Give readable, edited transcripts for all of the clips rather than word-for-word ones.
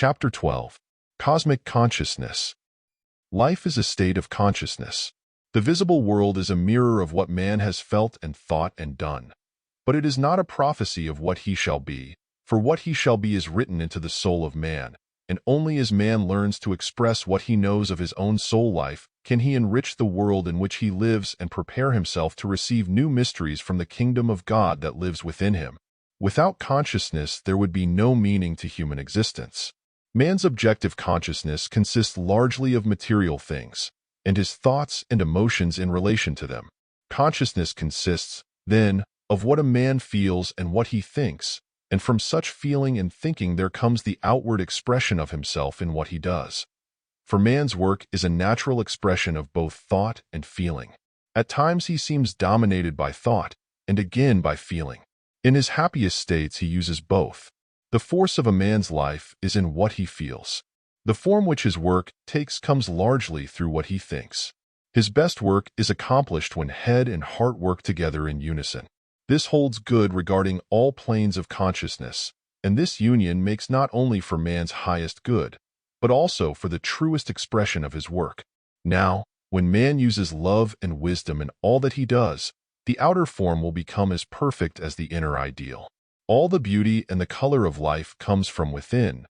Chapter 12. Cosmic Consciousness. Life is a state of consciousness. The visible world is a mirror of what man has felt and thought and done. But it is not a prophecy of what he shall be, for what he shall be is written into the soul of man, and only as man learns to express what he knows of his own soul life can he enrich the world in which he lives and prepare himself to receive new mysteries from the kingdom of God that lives within him. Without consciousness, there would be no meaning to human existence. Man's objective consciousness consists largely of material things, and his thoughts and emotions in relation to them. Consciousness consists, then, of what a man feels and what he thinks, and from such feeling and thinking there comes the outward expression of himself in what he does. For man's work is a natural expression of both thought and feeling. At times he seems dominated by thought, and again by feeling. In his happiest states he uses both. The force of a man's life is in what he feels. The form which his work takes comes largely through what he thinks. His best work is accomplished when head and heart work together in unison. This holds good regarding all planes of consciousness, and this union makes not only for man's highest good, but also for the truest expression of his work. Now, when man uses love and wisdom in all that he does, the outer form will become as perfect as the inner ideal. All the beauty and the color of life comes from within,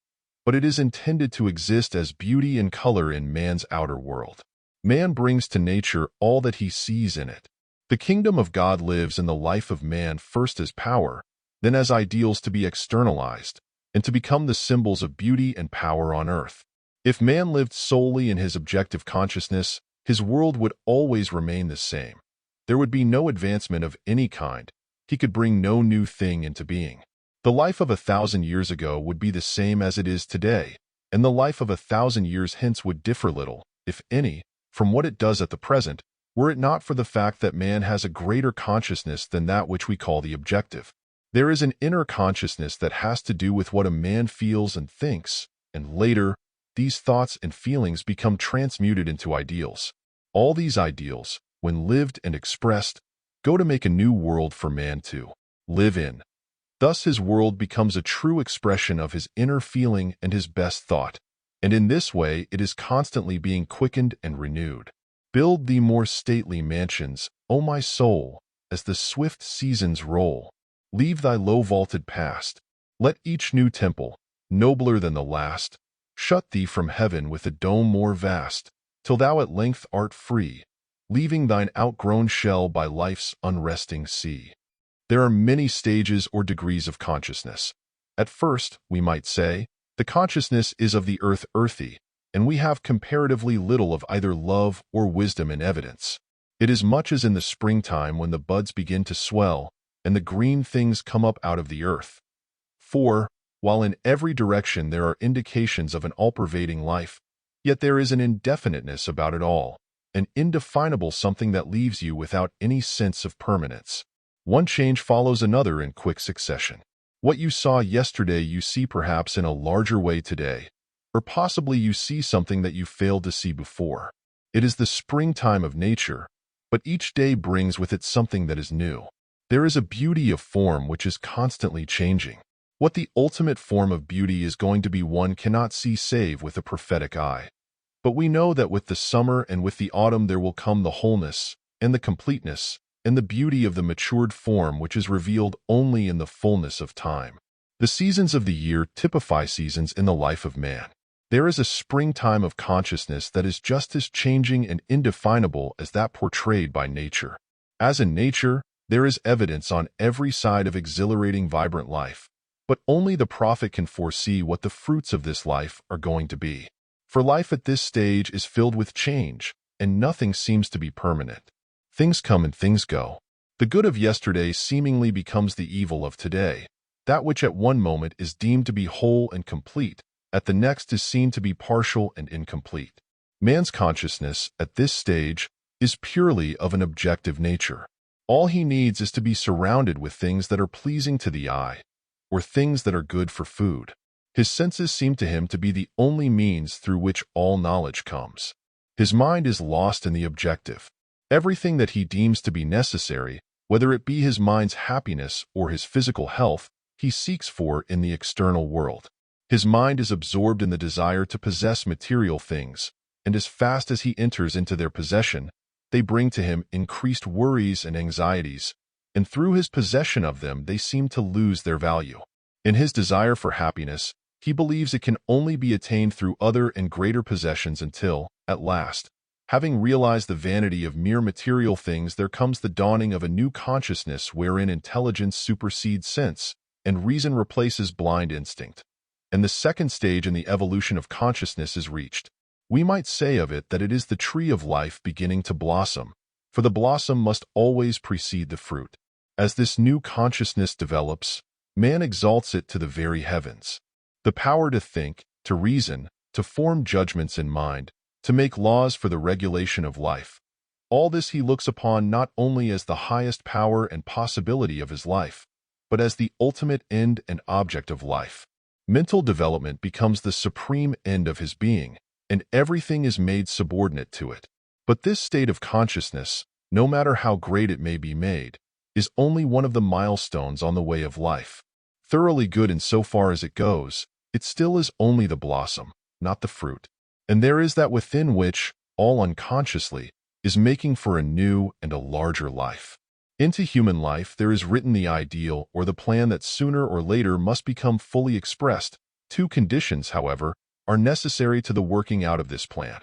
but it is intended to exist as beauty and color in man's outer world. Man brings to nature all that he sees in it. The kingdom of God lives in the life of man first as power, then as ideals to be externalized, and to become the symbols of beauty and power on earth. If man lived solely in his objective consciousness, his world would always remain the same. There would be no advancement of any kind. He could bring no new thing into being. The life of 1,000 years ago would be the same as it is today, and the life of 1,000 years hence would differ little, if any, from what it does at the present, were it not for the fact that man has a greater consciousness than that which we call the objective. There is an inner consciousness that has to do with what a man feels and thinks, and later, these thoughts and feelings become transmuted into ideals. All these ideals, when lived and expressed, go to make a new world for man to live in. Thus his world becomes a true expression of his inner feeling and his best thought, and in this way it is constantly being quickened and renewed. Build thee more stately mansions, O my soul, as the swift seasons roll. Leave thy low-vaulted past. Let each new temple, nobler than the last, shut thee from heaven with a dome more vast, till thou at length art free, leaving thine outgrown shell by life's unresting sea. There are many stages or degrees of consciousness. At first, we might say, the consciousness is of the earth earthy, and we have comparatively little of either love or wisdom in evidence. It is much as in the springtime when the buds begin to swell, and the green things come up out of the earth. For, while in every direction there are indications of an all-pervading life, yet there is an indefiniteness about it all, an indefinable something that leaves you without any sense of permanence. One change follows another in quick succession. What you saw yesterday you see perhaps in a larger way today, or possibly you see something that you failed to see before. It is the springtime of nature, but each day brings with it something that is new. There is a beauty of form which is constantly changing. What the ultimate form of beauty is going to be one cannot see save with a prophetic eye. But we know that with the summer and with the autumn there will come the wholeness, and the completeness, and the beauty of the matured form which is revealed only in the fullness of time. The seasons of the year typify seasons in the life of man. There is a springtime of consciousness that is just as changing and indefinable as that portrayed by nature. As in nature, there is evidence on every side of exhilarating vibrant life, but only the prophet can foresee what the fruits of this life are going to be. For life at this stage is filled with change, and nothing seems to be permanent. Things come and things go. The good of yesterday seemingly becomes the evil of today. That which at one moment is deemed to be whole and complete, at the next is seen to be partial and incomplete. Man's consciousness, at this stage, is purely of an objective nature. All he needs is to be surrounded with things that are pleasing to the eye, or things that are good for food. His senses seem to him to be the only means through which all knowledge comes. His mind is lost in the objective. Everything that he deems to be necessary, whether it be his mind's happiness or his physical health, he seeks for in the external world. His mind is absorbed in the desire to possess material things, and as fast as he enters into their possession, they bring to him increased worries and anxieties, and through his possession of them they seem to lose their value. In his desire for happiness, he believes it can only be attained through other and greater possessions until, at last, having realized the vanity of mere material things, there comes the dawning of a new consciousness wherein intelligence supersedes sense, and reason replaces blind instinct. And the second stage in the evolution of consciousness is reached. We might say of it that it is the tree of life beginning to blossom, for the blossom must always precede the fruit. As this new consciousness develops, man exalts it to the very heavens. The power to think, to reason, to form judgments in mind, to make laws for the regulation of life. All this he looks upon not only as the highest power and possibility of his life, but as the ultimate end and object of life. Mental development becomes the supreme end of his being, and everything is made subordinate to it. But this state of consciousness, no matter how great it may be made, is only one of the milestones on the way of life. Thoroughly good in so far as it goes, it still is only the blossom, not the fruit. And there is that within which, all unconsciously, is making for a new and a larger life. Into human life there is written the ideal or the plan that sooner or later must become fully expressed. Two conditions, however, are necessary to the working out of this plan: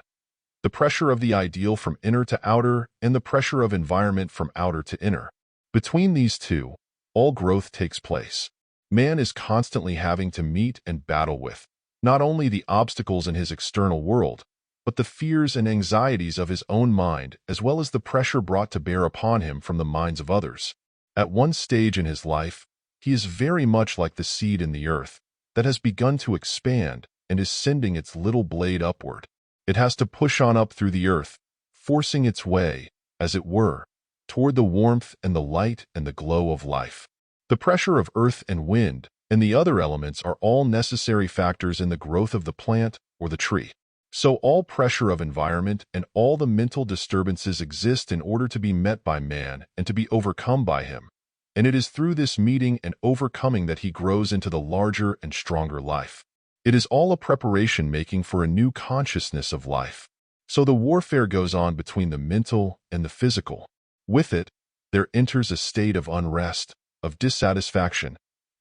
the pressure of the ideal from inner to outer and the pressure of environment from outer to inner. Between these two, all growth takes place. Man is constantly having to meet and battle with not only the obstacles in his external world, but the fears and anxieties of his own mind, as well as the pressure brought to bear upon him from the minds of others. At one stage in his life, he is very much like the seed in the earth that has begun to expand and is sending its little blade upward. It has to push on up through the earth, forcing its way, as it were, toward the warmth and the light and the glow of life. The pressure of earth and wind and the other elements are all necessary factors in the growth of the plant or the tree. So all pressure of environment and all the mental disturbances exist in order to be met by man and to be overcome by him. And it is through this meeting and overcoming that he grows into the larger and stronger life. It is all a preparation making for a new consciousness of life. So the warfare goes on between the mental and the physical. With it, there enters a state of unrest, of dissatisfaction,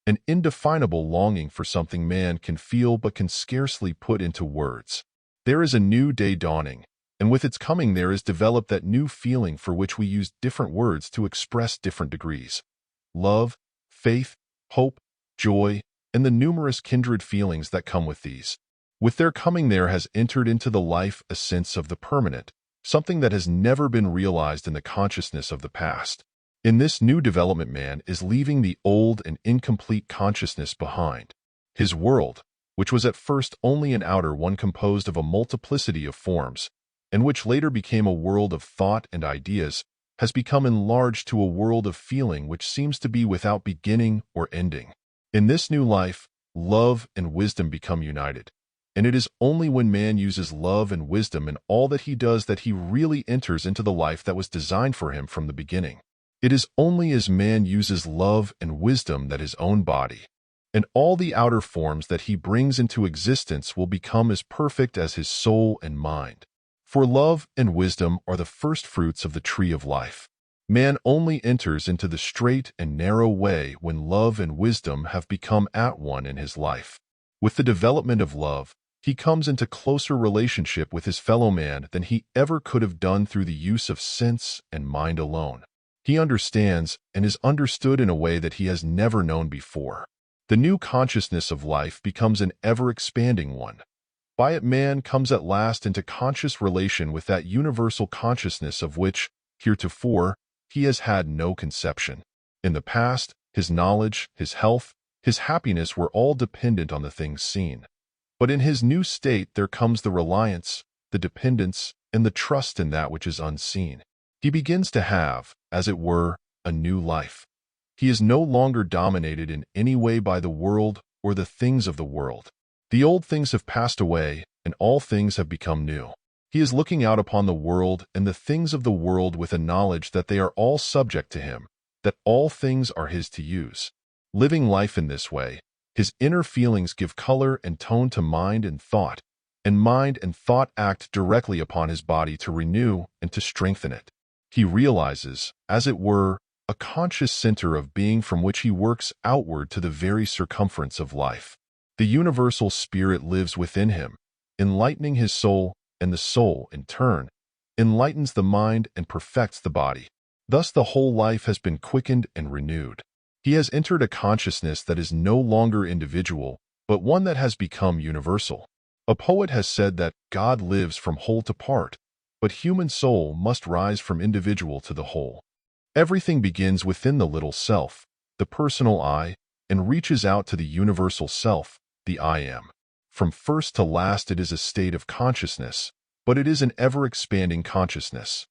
an indefinable longing for something man can feel but can scarcely put into words. There is a new day dawning, and with its coming there is developed that new feeling for which we use different words to express different degrees. Love, faith, hope, joy, and the numerous kindred feelings that come with these. With their coming there has entered into the life a sense of the permanent, something that has never been realized in the consciousness of the past. In this new development, man is leaving the old and incomplete consciousness behind. His world, which was at first only an outer one composed of a multiplicity of forms, and which later became a world of thought and ideas, has become enlarged to a world of feeling which seems to be without beginning or ending. In this new life, love and wisdom become united, and it is only when man uses love and wisdom in all that he does that he really enters into the life that was designed for him from the beginning. It is only as man uses love and wisdom that his own body, and all the outer forms that he brings into existence will become as perfect as his soul and mind. For love and wisdom are the first fruits of the tree of life. Man only enters into the straight and narrow way when love and wisdom have become at one in his life. With the development of love, he comes into closer relationship with his fellow man than he ever could have done through the use of sense and mind alone. He understands and is understood in a way that he has never known before. The new consciousness of life becomes an ever-expanding one. By it man comes at last into conscious relation with that universal consciousness of which, heretofore, he has had no conception. In the past, his knowledge, his health, his happiness were all dependent on the things seen. But in his new state there comes the reliance, the dependence, and the trust in that which is unseen. He begins to have, as it were, a new life. He is no longer dominated in any way by the world or the things of the world. The old things have passed away, and all things have become new. He is looking out upon the world and the things of the world with a knowledge that they are all subject to him, that all things are his to use. Living life in this way, His inner feelings give color and tone to mind and thought, and mind and thought act directly upon his body to renew and to strengthen it. He realizes, as it were, a conscious center of being from which he works outward to the very circumference of life. The universal spirit lives within him, enlightening his soul, and the soul, in turn, enlightens the mind and perfects the body. Thus the whole life has been quickened and renewed. He has entered a consciousness that is no longer individual, but one that has become universal. A poet has said that God lives from whole to part, but human soul must rise from individual to the whole. Everything begins within the little self, the personal I, and reaches out to the universal self, the I am. From first to last it is a state of consciousness, but it is an ever-expanding consciousness.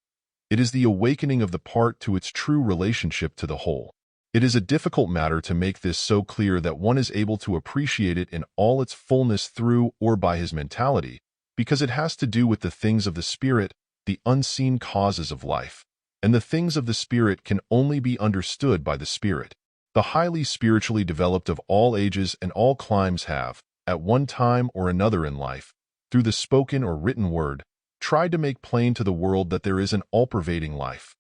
It is the awakening of the part to its true relationship to the whole. It is a difficult matter to make this so clear that one is able to appreciate it in all its fullness through or by his mentality, because it has to do with the things of the spirit, the unseen causes of life, and the things of the spirit can only be understood by the spirit. The highly spiritually developed of all ages and all climes have, at one time or another in life, through the spoken or written word, tried to make plain to the world that there is an all-pervading life,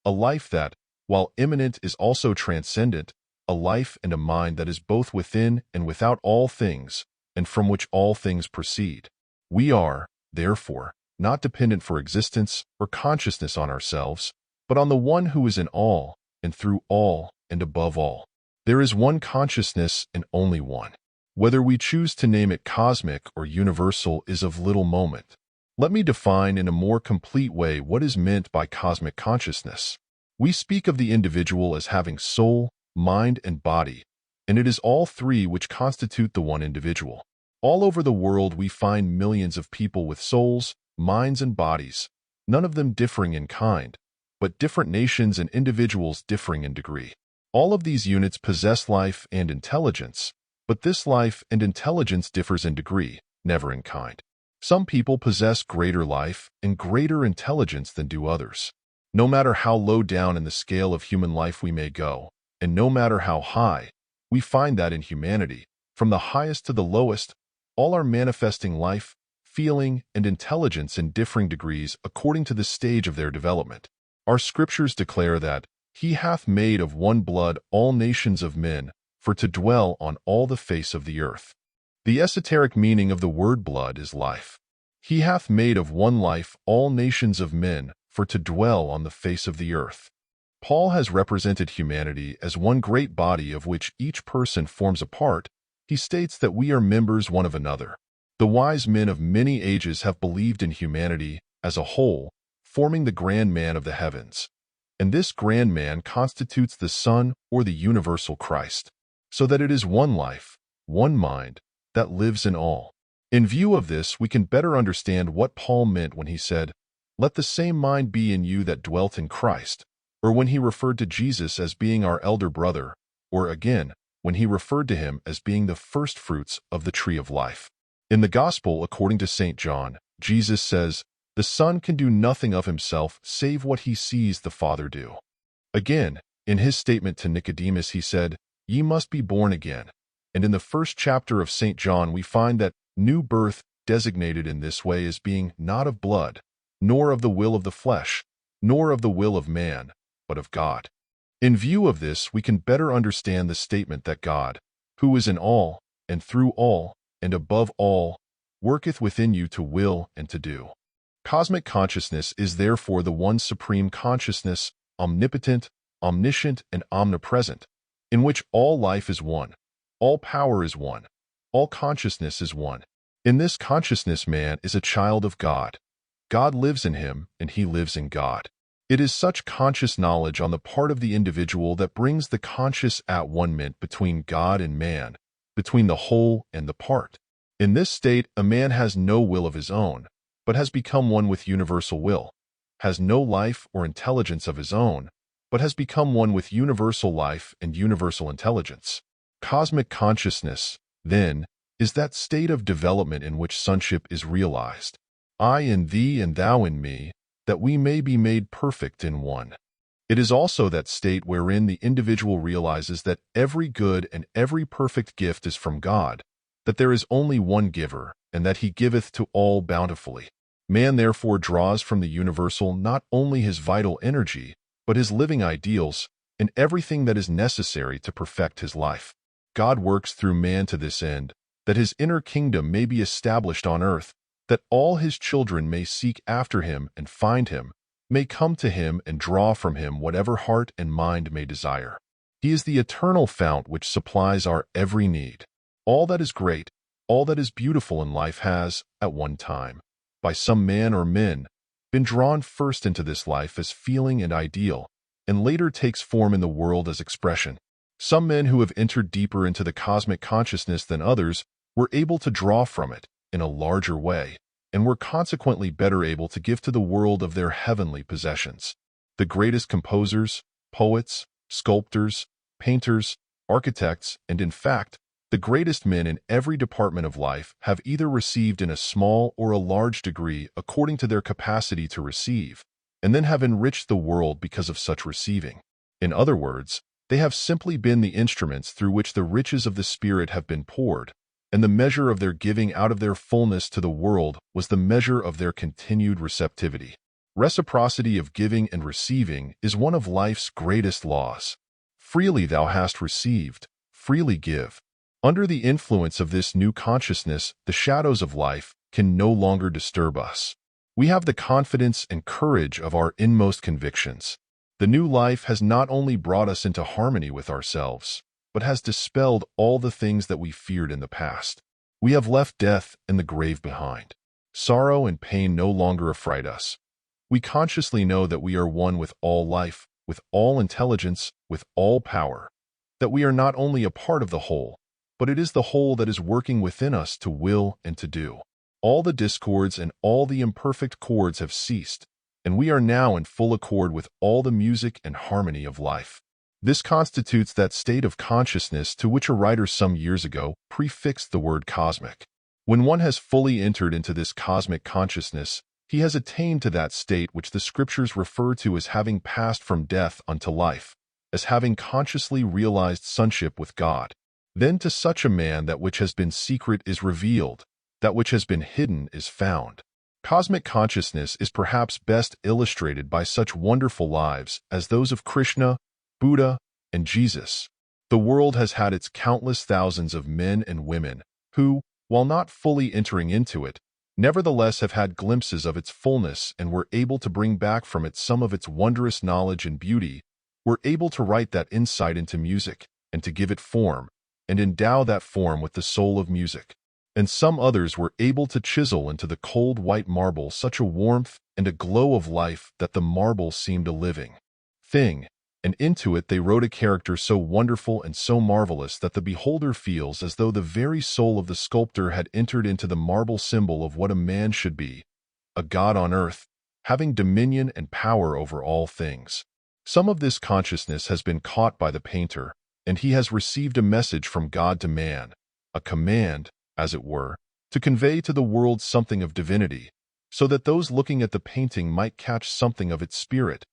a life that, while immanent, is also transcendent, a life and a mind that is both within and without all things, and from which all things proceed. We are, therefore, not dependent for existence or consciousness on ourselves, but on the one who is in all, and through all, and above all. There is one consciousness and only one. Whether we choose to name it cosmic or universal is of little moment. Let me define in a more complete way what is meant by cosmic consciousness. We speak of the individual as having soul, mind, and body, and it is all three which constitute the one individual. All over the world we find millions of people with souls, minds, and bodies, none of them differing in kind, but different nations and individuals differing in degree. All of these units possess life and intelligence, but this life and intelligence differs in degree, never in kind. Some people possess greater life and greater intelligence than do others. No matter how low down in the scale of human life we may go, and no matter how high, we find that in humanity, from the highest to the lowest, all are manifesting life, feeling, and intelligence in differing degrees according to the stage of their development. Our scriptures declare that He hath made of one blood all nations of men, for to dwell on all the face of the earth. The esoteric meaning of the word blood is life. He hath made of one life all nations of men, for to dwell on the face of the earth. Paul has represented humanity as one great body of which each person forms a part. He states that we are members one of another. The wise men of many ages have believed in humanity as a whole, forming the grand man of the heavens. And this grand man constitutes the Son or the universal Christ, so that it is one life, one mind, that lives in all. In view of this, we can better understand what Paul meant when he said, "Let the same mind be in you that dwelt in Christ," or when he referred to Jesus as being our elder brother, or again, when he referred to him as being the first fruits of the tree of life. In the Gospel according to St. John, Jesus says, "The Son can do nothing of himself save what he sees the Father do." Again, in his statement to Nicodemus he said, "Ye must be born again." And in the first chapter of St. John we find that new birth designated in this way as being not of blood, nor of the will of the flesh, nor of the will of man, but of God. In view of this, we can better understand the statement that God, who is in all, and through all, and above all, worketh within you to will and to do. Cosmic consciousness is therefore the one supreme consciousness, omnipotent, omniscient, and omnipresent, in which all life is one, all power is one, all consciousness is one. In this consciousness man is a child of God. God lives in him, and he lives in God. It is such conscious knowledge on the part of the individual that brings the conscious at-one-ment between God and man, between the whole and the part. In this state, a man has no will of his own, but has become one with universal will, has no life or intelligence of his own, but has become one with universal life and universal intelligence. Cosmic consciousness, then, is that state of development in which sonship is realized. I in thee and thou in me, that we may be made perfect in one. It is also that state wherein the individual realizes that every good and every perfect gift is from God, that there is only one giver, and that he giveth to all bountifully. Man therefore draws from the universal not only his vital energy, but his living ideals, and everything that is necessary to perfect his life. God works through man to this end, that his inner kingdom may be established on earth, that all his children may seek after him and find him, may come to him and draw from him whatever heart and mind may desire. He is the eternal fount which supplies our every need. All that is great, all that is beautiful in life has, at one time, by some man or men, been drawn first into this life as feeling and ideal, and later takes form in the world as expression. Some men who have entered deeper into the cosmic consciousness than others were able to draw from it in a larger way, and were consequently better able to give to the world of their heavenly possessions. The greatest composers, poets, sculptors, painters, architects, and in fact, the greatest men in every department of life have either received in a small or a large degree according to their capacity to receive, and then have enriched the world because of such receiving. In other words, they have simply been the instruments through which the riches of the Spirit have been poured, and the measure of their giving out of their fullness to the world was the measure of their continued receptivity. Reciprocity of giving and receiving is one of life's greatest laws. Freely thou hast received, freely give. Under the influence of this new consciousness, the shadows of life can no longer disturb us. We have the confidence and courage of our inmost convictions. The new life has not only brought us into harmony with ourselves, but has dispelled all the things that we feared in the past. We have left death and the grave behind. Sorrow and pain no longer affright us. We consciously know that we are one with all life, with all intelligence, with all power, that we are not only a part of the whole, but it is the whole that is working within us to will and to do. All the discords and all the imperfect chords have ceased, and we are now in full accord with all the music and harmony of life. This constitutes that state of consciousness to which a writer some years ago prefixed the word cosmic. When one has fully entered into this cosmic consciousness, he has attained to that state which the Scriptures refer to as having passed from death unto life, as having consciously realized sonship with God. Then to such a man that which has been secret is revealed, that which has been hidden is found. Cosmic consciousness is perhaps best illustrated by such wonderful lives as those of Krishna, Buddha, and Jesus. The world has had its countless thousands of men and women who, while not fully entering into it, nevertheless have had glimpses of its fullness and were able to bring back from it some of its wondrous knowledge and beauty, were able to write that insight into music and to give it form, and endow that form with the soul of music. And some others were able to chisel into the cold white marble such a warmth and a glow of life that the marble seemed a living thing, and into it they wrote a character so wonderful and so marvelous that the beholder feels as though the very soul of the sculptor had entered into the marble symbol of what a man should be, a god on earth, having dominion and power over all things. Some of this consciousness has been caught by the painter, and he has received a message from God to man, a command, as it were, to convey to the world something of divinity, so that those looking at the painting might catch something of its spirit,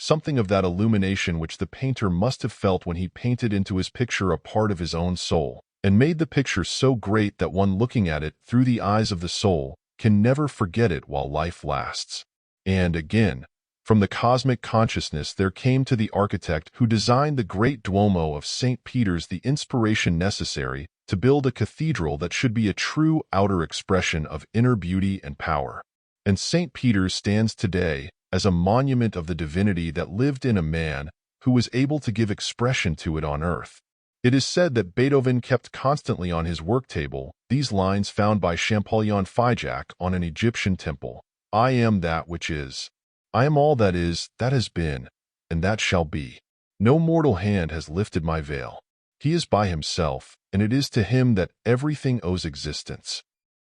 something of that illumination which the painter must have felt when he painted into his picture a part of his own soul, and made the picture so great that one looking at it through the eyes of the soul can never forget it while life lasts. And again, from the cosmic consciousness there came to the architect who designed the great Duomo of St. Peter's the inspiration necessary to build a cathedral that should be a true outer expression of inner beauty and power. And St. Peter's stands today as a monument of the divinity that lived in a man who was able to give expression to it on earth. It is said that Beethoven kept constantly on his work table these lines found by Champollion Figeac on an Egyptian temple: "I am that which is. I am all that is, that has been, and that shall be. No mortal hand has lifted my veil. He is by himself, and it is to him that everything owes existence."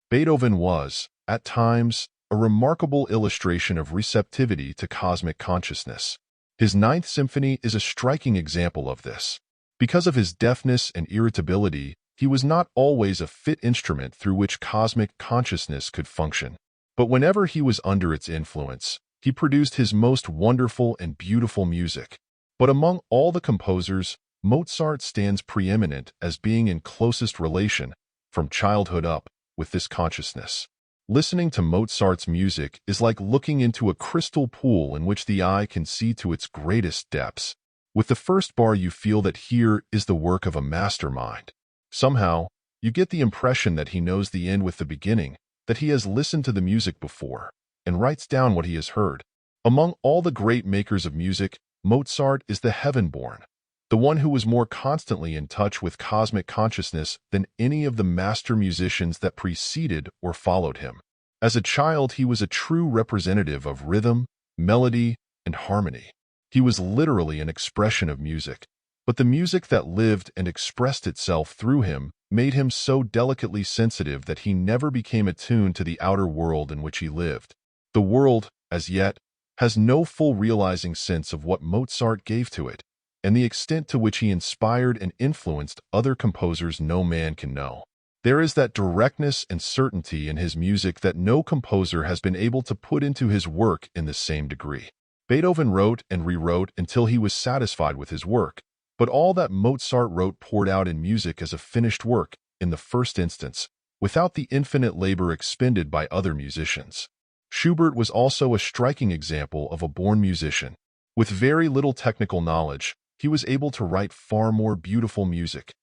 Beethoven was, at times, a remarkable illustration of receptivity to cosmic consciousness. His Ninth Symphony is a striking example of this. Because of his deafness and irritability, he was not always a fit instrument through which cosmic consciousness could function. But whenever he was under its influence, he produced his most wonderful and beautiful music. But among all the composers, Mozart stands preeminent as being in closest relation, from childhood up, with this consciousness. Listening to Mozart's music is like looking into a crystal pool in which the eye can see to its greatest depths. With the first bar you feel that here is the work of a mastermind. Somehow, you get the impression that he knows the end with the beginning, that he has listened to the music before, and writes down what he has heard. Among all the great makers of music, Mozart is the heaven-born, the one who was more constantly in touch with cosmic consciousness than any of the master musicians that preceded or followed him. As a child, he was a true representative of rhythm, melody, and harmony. He was literally an expression of music, but the music that lived and expressed itself through him made him so delicately sensitive that he never became attuned to the outer world in which he lived. The world, as yet, has no full realizing sense of what Mozart gave to it, and the extent to which he inspired and influenced other composers no man can know. There is that directness and certainty in his music that no composer has been able to put into his work in the same degree. Beethoven wrote and rewrote until he was satisfied with his work, but all that Mozart wrote poured out in music as a finished work, in the first instance, without the infinite labor expended by other musicians. Schubert was also a striking example of a born musician. With very little technical knowledge, he was able to write far more beautiful music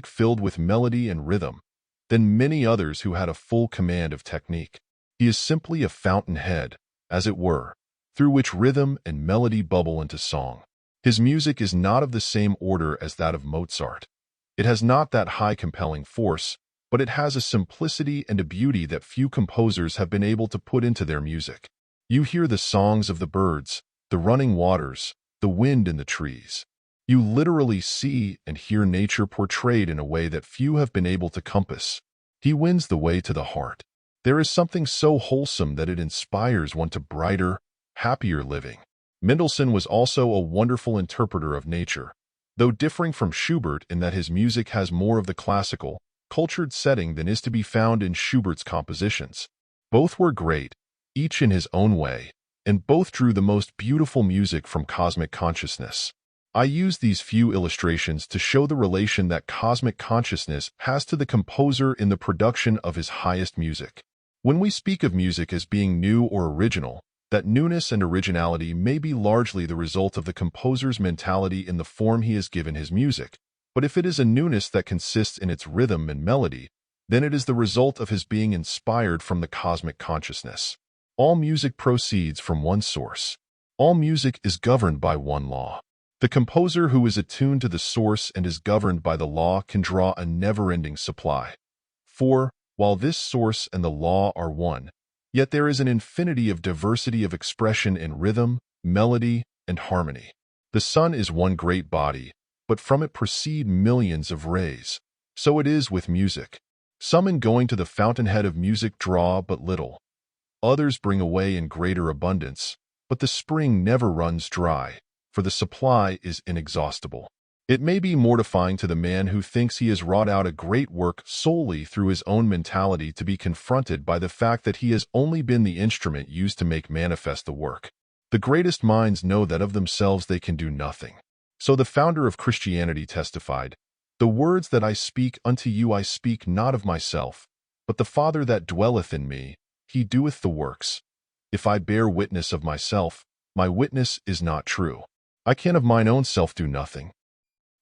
filled with melody and rhythm, than many others who had a full command of technique. He is simply a fountainhead, as it were, through which rhythm and melody bubble into song. His music is not of the same order as that of Mozart. It has not that high compelling force, but it has a simplicity and a beauty that few composers have been able to put into their music. You hear the songs of the birds, the running waters, the wind in the trees. You literally see and hear nature portrayed in a way that few have been able to compass. He wins the way to the heart. There is something so wholesome that it inspires one to brighter, happier living. Mendelssohn was also a wonderful interpreter of nature, though differing from Schubert in that his music has more of the classical, cultured setting than is to be found in Schubert's compositions. Both were great, each in his own way, and both drew the most beautiful music from cosmic consciousness. I use these few illustrations to show the relation that cosmic consciousness has to the composer in the production of his highest music. When we speak of music as being new or original, that newness and originality may be largely the result of the composer's mentality in the form he has given his music, but if it is a newness that consists in its rhythm and melody, then it is the result of his being inspired from the cosmic consciousness. All music proceeds from one source. All music is governed by one law. The composer who is attuned to the source and is governed by the law can draw a never-ending supply. For, while this source and the law are one, yet there is an infinity of diversity of expression in rhythm, melody, and harmony. The sun is one great body, but from it proceed millions of rays. So it is with music. Some in going to the fountainhead of music draw but little. Others bring away in greater abundance, but the spring never runs dry, for the supply is inexhaustible. It may be mortifying to the man who thinks he has wrought out a great work solely through his own mentality to be confronted by the fact that he has only been the instrument used to make manifest the work. The greatest minds know that of themselves they can do nothing. So the founder of Christianity testified, "The words that I speak unto you I speak not of myself, but the Father that dwelleth in me, he doeth the works. If I bear witness of myself, my witness is not true. I can of mine own self do nothing.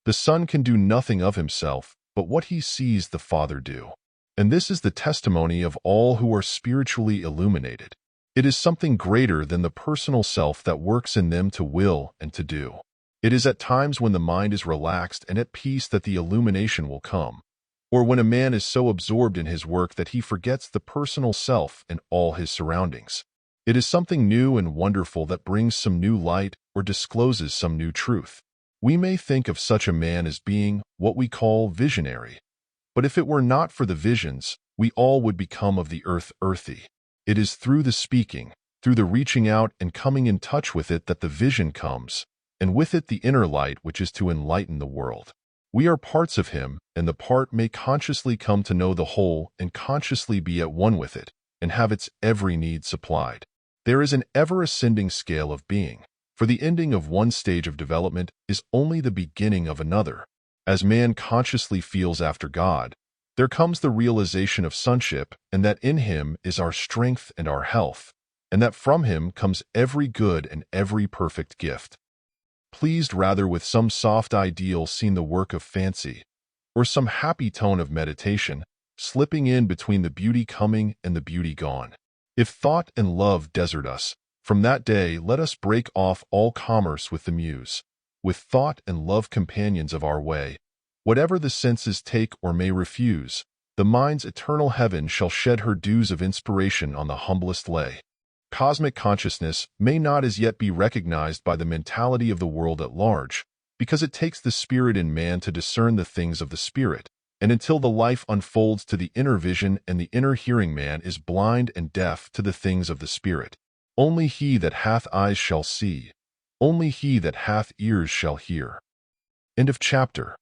The Son can do nothing of himself, but what he sees the Father do. And this is the testimony of all who are spiritually illuminated. It is something greater than the personal self that works in them to will and to do. It is at times when the mind is relaxed and at peace that the illumination will come, or when a man is so absorbed in his work that he forgets the personal self and all his surroundings. It is something new and wonderful that brings some new light or discloses some new truth. We may think of such a man as being what we call visionary, but if it were not for the visions, we all would become of the earth earthy. It is through the speaking, through the reaching out and coming in touch with it that the vision comes, and with it the inner light which is to enlighten the world. We are parts of him, and the part may consciously come to know the whole and consciously be at one with it, and have its every need supplied. There is an ever-ascending scale of being. For the ending of one stage of development is only the beginning of another. As man consciously feels after God, there comes the realization of sonship, and that in him is our strength and our health, and that from him comes every good and every perfect gift. Pleased rather with some soft ideal seen the work of fancy, or some happy tone of meditation, slipping in between the beauty coming and the beauty gone. If thought and love desert us, from that day let us break off all commerce with the muse, with thought and love companions of our way. Whatever the senses take or may refuse, the mind's eternal heaven shall shed her dews of inspiration on the humblest lay. Cosmic consciousness may not as yet be recognized by the mentality of the world at large, because it takes the spirit in man to discern the things of the spirit, and until the life unfolds to the inner vision and the inner hearing, man is blind and deaf to the things of the spirit. Only he that hath eyes shall see, only he that hath ears shall hear. End of chapter.